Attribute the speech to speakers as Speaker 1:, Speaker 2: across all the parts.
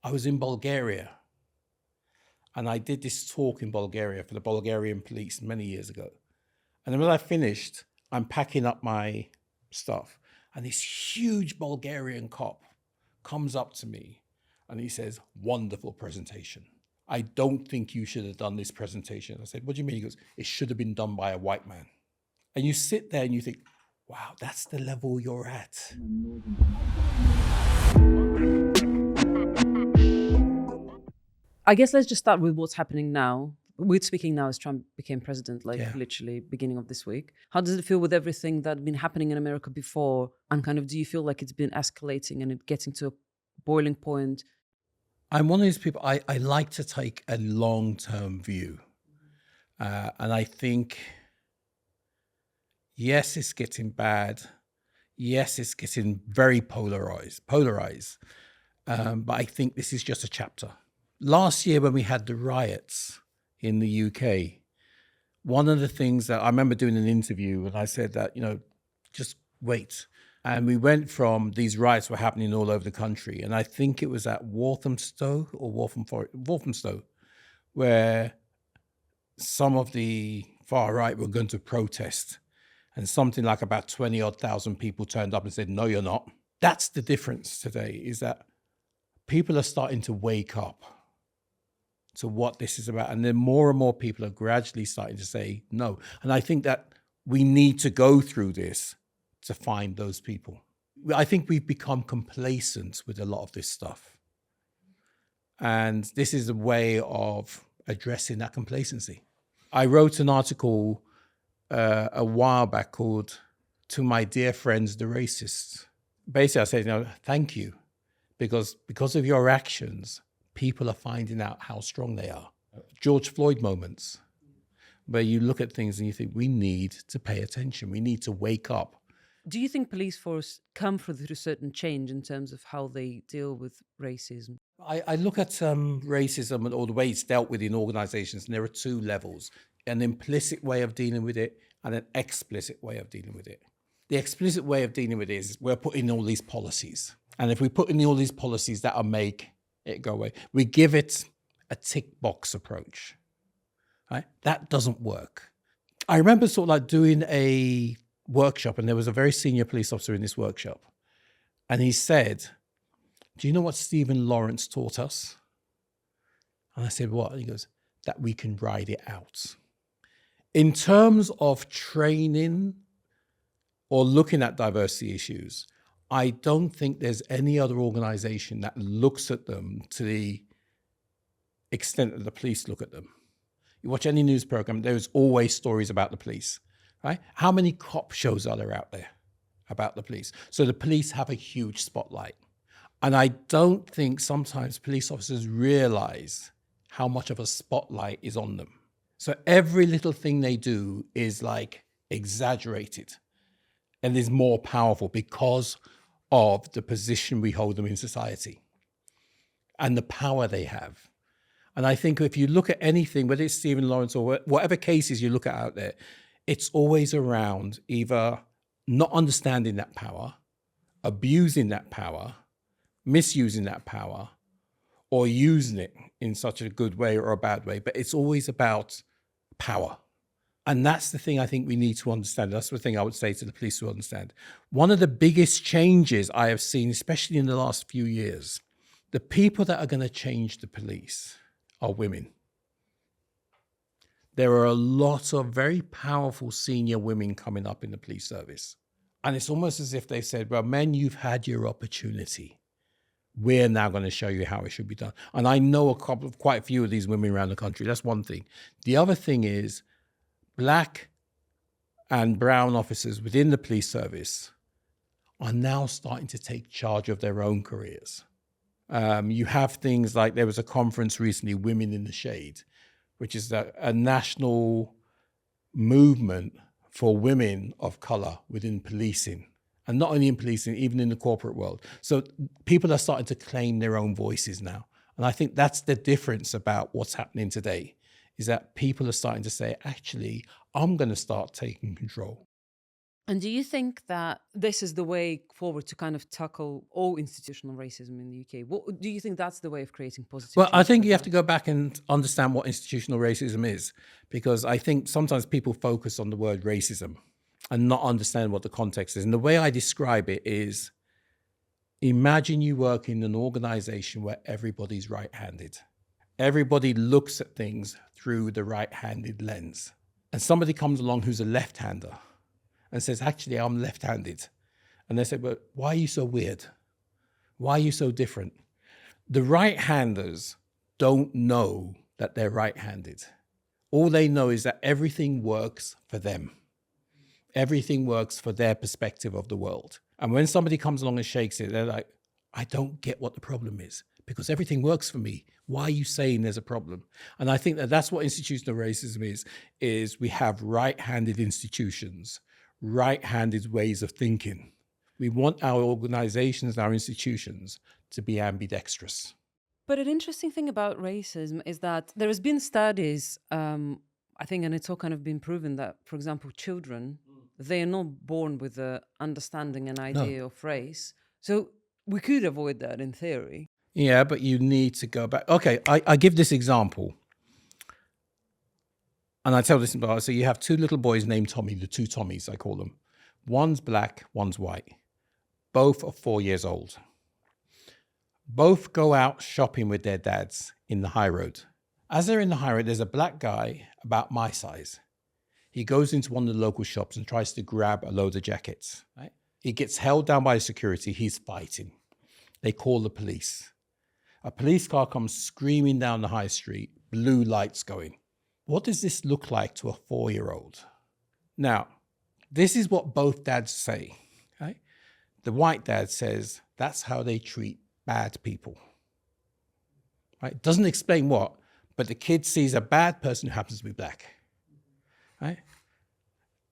Speaker 1: I was in Bulgaria, and I did this talk in Bulgaria for the Bulgarian police many years ago. And then when I finished, I'm packing up my stuff, and this huge Bulgarian cop comes up to me and he says, "Wonderful presentation. I don't think you should have done this presentation." I said, "What do you mean?" He goes, "It should have been done by a white man." And you sit there and you think, wow, that's the level you're at.
Speaker 2: I guess let's just start with what's happening now. We're speaking now as Trump became president, literally beginning of this week. How does it feel with everything that's been happening in America before? And kind of, do you feel like it's been escalating and it getting to a boiling point?
Speaker 1: I'm one of these people, I like to take a long-term view. And I think, yes, it's getting bad. Yes, it's getting very polarized. But I think this is just a chapter. Last year when we had the riots in the UK, one of the things that I remember doing an interview and I said that, just wait. And we went from these riots were happening all over the country. And I think it was at Walthamstow, where some of the far right were going to protest. And something like about 20,000 people turned up and said, "No, you're not." That's the difference today, is that people are starting to wake up to what this is about. And then more and more people are gradually starting to say no. And I think that we need to go through this to find those people. I think we've become complacent with a lot of this stuff. And this is a way of addressing that complacency. I wrote an article a while back called "To My Dear Friends, the Racists." Basically, I said, thank you, because of your actions, people are finding out how strong they are. George Floyd moments, where you look at things and you think, we need to pay attention. We need to wake up.
Speaker 2: Do you think police force come through a certain change in terms of how they deal with racism?
Speaker 1: I look at racism and all the way it's dealt with in organizations, and there are two levels: an implicit way of dealing with it and an explicit way of dealing with it. The explicit way of dealing with it is we're putting all these policies. And if we put in all these policies, that'll make it go away. We give it a tick box approach, right? That doesn't work. I remember sort of like doing a workshop, and there was a very senior police officer in this workshop. And he said, "Do you know what Stephen Lawrence taught us?" And I said, "What?" And he goes, "That we can ride it out." In terms of training or looking at diversity issues, I don't think there's any other organization that looks at them to the extent that the police look at them. You watch any news program, there's always stories about the police, right? How many cop shows are there out there about the police? So the police have a huge spotlight. And I don't think sometimes police officers realize how much of a spotlight is on them. So every little thing they do is like exaggerated and is more powerful because of the position we hold them in society and the power they have. And I think if you look at anything, whether it's Stephen Lawrence or whatever cases you look at out there, it's always around either not understanding that power, abusing that power, misusing that power, or using it in such a good way or a bad way. But it's always about power. And that's the thing I think we need to understand. That's the thing I would say to the police to understand. One of the biggest changes I have seen, especially in the last few years, the people that are going to change the police are women. There are a lot of very powerful senior women coming up in the police service. And it's almost as if they said, well, men, you've had your opportunity. We're now going to show you how it should be done. And I know quite a few of these women around the country. That's one thing. The other thing is Black and brown officers within the police service are now starting to take charge of their own careers. You have things like, there was a conference recently, Women in the Shade, which is a national movement for women of color within policing. And not only in policing, even in the corporate world. So people are starting to claim their own voices now. And I think that's the difference about what's happening today, is that people are starting to say, actually, I'm going to start taking control.
Speaker 2: And do you think that this is the way forward to kind of tackle all institutional racism in the UK? What do you think that's the way of creating positive
Speaker 1: Well, I
Speaker 2: change
Speaker 1: think
Speaker 2: for
Speaker 1: you have to
Speaker 2: everyone?
Speaker 1: go back and understand what institutional racism is, because I think sometimes people focus on the word racism and not understand what the context is. And the way I describe it is, imagine you work in an organization where everybody's right-handed. Everybody looks at things through the right-handed lens. And somebody comes along who's a left-hander and says, actually, I'm left-handed. And they say, but why are you so weird? Why are you so different? The right-handers don't know that they're right-handed. All they know is that everything works for them. Everything works for their perspective of the world. And when somebody comes along and shakes it, they're like, I don't get what the problem is, because everything works for me. Why are you saying there's a problem? And I think that that's what institutional racism is we have right-handed institutions, right-handed ways of thinking. We want our organizations, our institutions to be ambidextrous.
Speaker 2: But an interesting thing about racism is that there has been studies, I think, and it's all kind of been proven that, for example, children, they are not born with the understanding and
Speaker 1: No.
Speaker 2: idea of race. So we could avoid that in theory.
Speaker 1: Yeah, but you need to go back. Okay, I give this example. And I tell this about, so you have two little boys named Tommy, the two Tommies, I call them. One's black, one's white. Both are 4 years old. Both go out shopping with their dads in the high road. As they're in the high road, there's a black guy about my size. He goes into one of the local shops and tries to grab a load of jackets. Right? He gets held down by security. He's fighting. They call the police. A police car comes screaming down the high street, blue lights going. What does this look like to a 4-year-old? Now, this is what both dads say. Right? The white dad says that's how they treat bad people. Right? Doesn't explain what, but the kid sees a bad person who happens to be black. Right?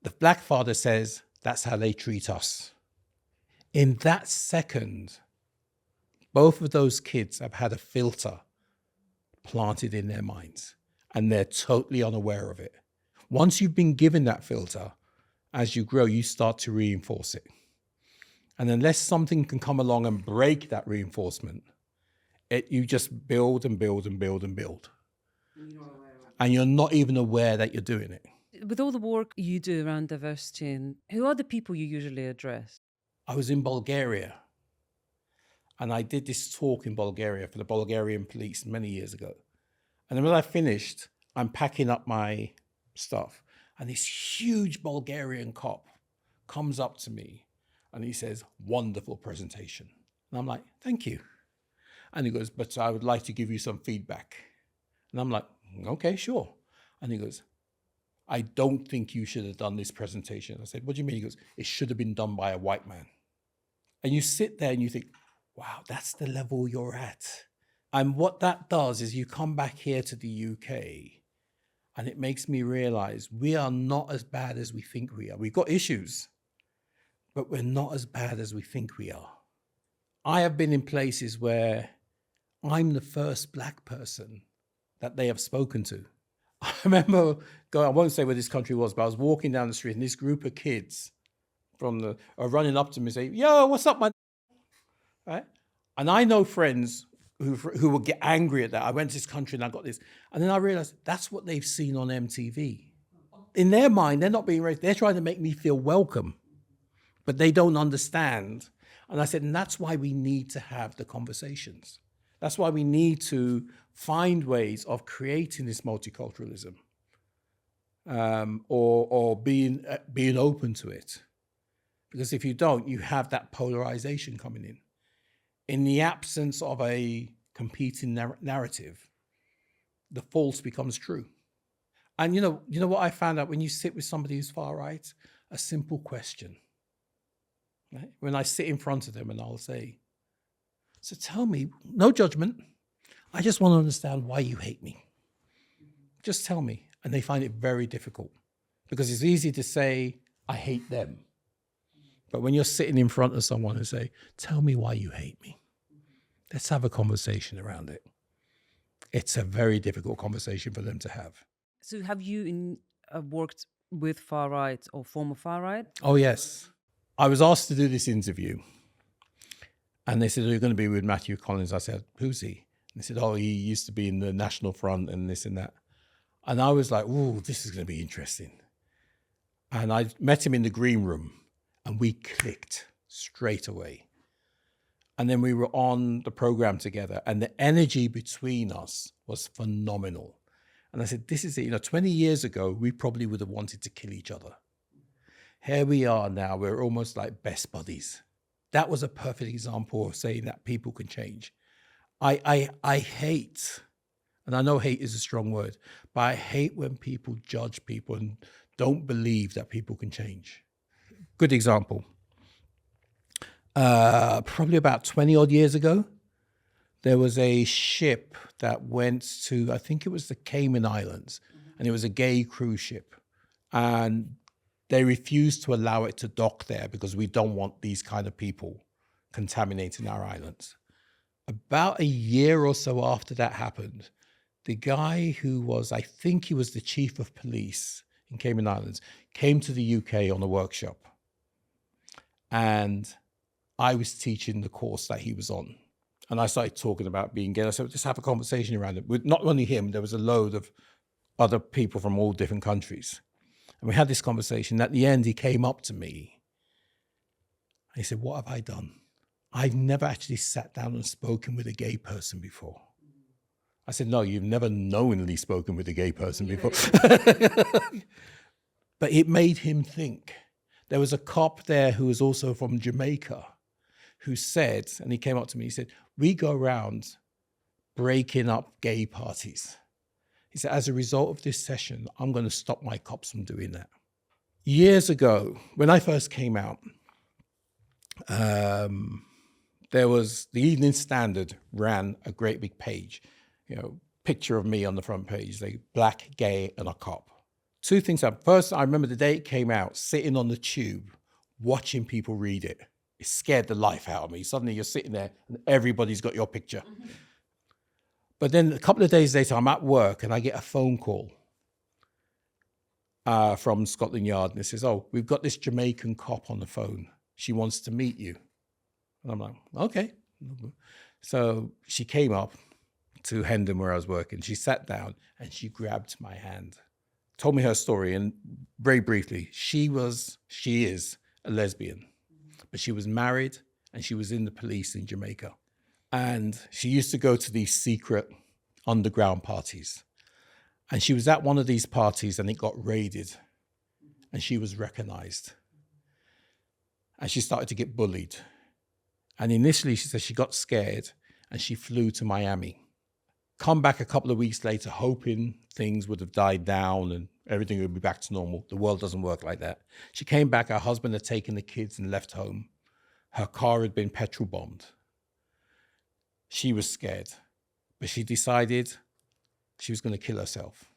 Speaker 1: The black father says that's how they treat us. In that second, both of those kids have had a filter planted in their minds, and they're totally unaware of it. Once you've been given that filter, as you grow, you start to reinforce it. And unless something can come along and break that reinforcement, you just build and build and build and build. And you're not even aware that you're doing it.
Speaker 2: With all the work you do around diversity, and who are the people you usually address?
Speaker 1: I was in Bulgaria, and I did this talk in Bulgaria for the Bulgarian police many years ago. And then when I finished, I'm packing up my stuff, and this huge Bulgarian cop comes up to me and he says, wonderful presentation. And I'm like, thank you. And he goes, but I would like to give you some feedback. And I'm like, okay, sure. And he goes, I don't think you should have done this presentation. I said, what do you mean? He goes, it should have been done by a white man. And you sit there and you think, wow, that's the level you're at. And what that does is you come back here to the UK, and it makes me realize we are not as bad as we think we are. We've got issues, but we're not as bad as we think we are. I have been in places where I'm the first black person that they have spoken to. I remember going, I won't say where this country was, but I was walking down the street and this group of kids are running up to me and say, yo, what's up, man? Right? And I know friends who will get angry at that. I went to this country and I got this. And then I realized that's what they've seen on MTV. In their mind, they're not being raised. They're trying to make me feel welcome, but they don't understand. And I said, and that's why we need to have the conversations. That's why we need to find ways of creating this multiculturalism, or being open to it. Because if you don't, you have that polarization coming in. In the absence of a competing narrative, the false becomes true. And you know what I found out when you sit with somebody who's far right? A simple question. Right? When I sit in front of them and I'll say, so tell me, no judgment, I just want to understand why you hate me. Just tell me. And they find it very difficult because it's easy to say, I hate them. But when you're sitting in front of someone and say, tell me why you hate me, let's have a conversation around it. It's a very difficult conversation for them to have.
Speaker 2: So have you worked with far right or former far right?
Speaker 1: Oh, yes. I was asked to do this interview. And they said, "Are you going to be with Matthew Collins?" I said, "Who's he?" And they said, "Oh, he used to be in the National Front and this and that." And I was like, "Ooh, this is going to be interesting." And I met him in the green room and we clicked straight away. And then we were on the program together and the energy between us was phenomenal. And I said, this is it. 20 years ago, we probably would have wanted to kill each other. Here we are now. We're almost like best buddies. That was a perfect example of saying that people can change. I hate, and I know hate is a strong word, but I hate when people judge people and don't believe that people can change. Good example. Probably about 20 odd years ago, there was a ship that went to, I think it was the Cayman Islands, and it was a gay cruise ship. And they refused to allow it to dock there because we don't want these kind of people contaminating our islands. About a year or so after that happened, the guy who was, I think he was the chief of police in Cayman Islands, came to the UK on a workshop. And I was teaching the course that he was on. And I started talking about being gay. I said, just have a conversation around it. With not only him, there was a load of other people from all different countries. And we had this conversation. At the end, he came up to me. And he said, "What have I done? I've never actually sat down and spoken with a gay person before." I said, "No, you've never knowingly spoken with a gay person before." But it made him think. There was a cop there who was also from Jamaica who said, and he came up to me, he said, "We go around breaking up gay parties." He said, "As a result of this session, I'm going to stop my cops from doing that." Years ago, when I first came out, there was the Evening Standard ran a great big page, picture of me on the front page, like black, gay, and a cop. Two things happened. First, I remember the day it came out, sitting on the tube, watching people read it. It scared the life out of me. Suddenly you're sitting there and everybody's got your picture. Mm-hmm. But then a couple of days later, I'm at work and I get a phone call from Scotland Yard. And it says, "Oh, we've got this Jamaican cop on the phone. She wants to meet you." And I'm like, "Okay." So she came up to Hendon where I was working. She sat down and she grabbed my hand, told me her story. And very briefly, she is a lesbian, but she was married and she was in the police in Jamaica. And she used to go to these secret underground parties. And she was at one of these parties and it got raided and she was recognized. And she started to get bullied. And initially she said she got scared and she flew to Miami. Come back a couple of weeks later hoping things would have died down and everything would be back to normal. The world doesn't work like that. She came back, her husband had taken the kids and left home. Her car had been petrol bombed. She was scared, but she decided she was going to kill herself.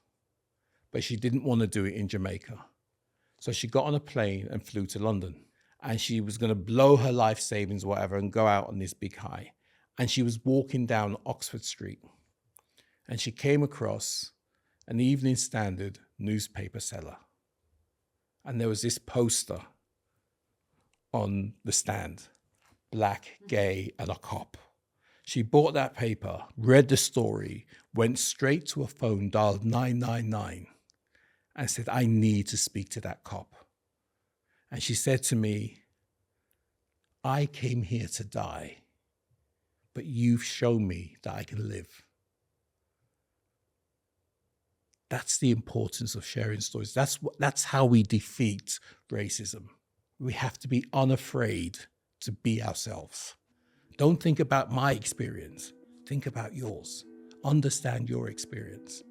Speaker 1: But she didn't want to do it in Jamaica. So she got on a plane and flew to London. And she was going to blow her life savings, whatever, and go out on this big high. And she was walking down Oxford Street. And she came across an Evening Standard newspaper seller. And there was this poster on the stand, black, gay, and a cop. She bought that paper, read the story, went straight to a phone, dialed 999, and said, "I need to speak to that cop." And she said to me, "I came here to die, but you've shown me that I can live." That's the importance of sharing stories. That's how we defeat racism. We have to be unafraid to be ourselves. Don't think about my experience. Think about yours. Understand your experience.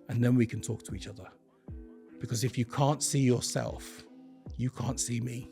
Speaker 1: And then we can talk to each other. Because if you can't see yourself, you can't see me.